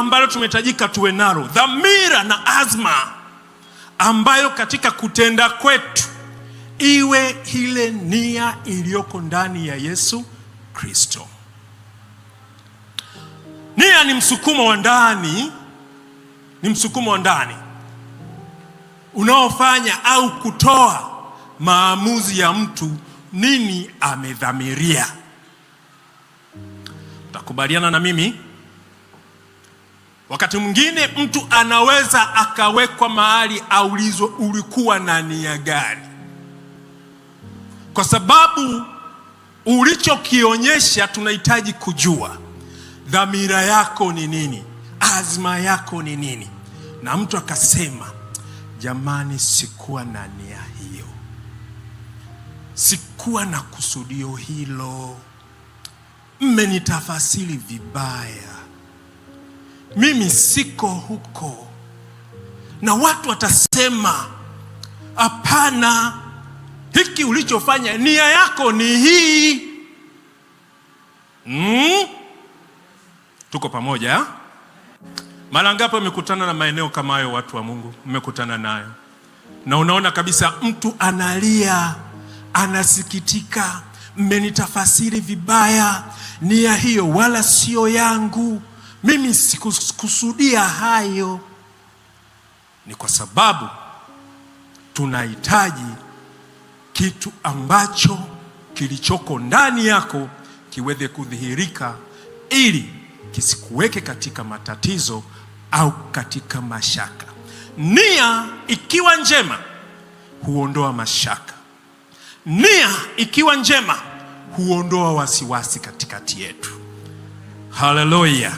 ambalo tumehitajika tuwe nalo, dhamira na azma ambayo katika kutenda kwetu iwe ile nia iliyoko ndani ya Yesu Kristo. Nia ni msukumo wa ndani, unaofanya au kutoa maamuzi ya mtu nini amedhamiria. Utakubaliana na mimi, wakati mwingine mtu anaweza akawekwa mahali aulizwe ulikuwa na nia gani, kwa sababu ulichokionyesha tunahitaji kujua dhamira yako ni nini, azma yako ni nini. Na mtu akasema, jamani, sikuwa na nia hiyo, sikuwa na kusudio hilo, mmenitafasiri vibaya, mimi siko huko. Na watu watasema, hapana, hiki ulichofanya nia yako ni hii. Tuko pamoja? Mara ngapi umekutana na maeneo kama hayo, watu wa Mungu? Mmekutana nayo na unaona kabisa mtu analia, anasikitika, mmenitafasiri vibaya, nia hiyo wala sio yangu, mimi sikukusudia hayo. Ni kwa sababu tunahitaji kitu ambacho kilichoko ndani yako kiweze kudhihirika, ili kisikuweke katika matatizo au katika mashaka. Nia ikiwa njema huondoa mashaka. Nia ikiwa njema huondoa wasiwasi katikati yetu. Haleluya.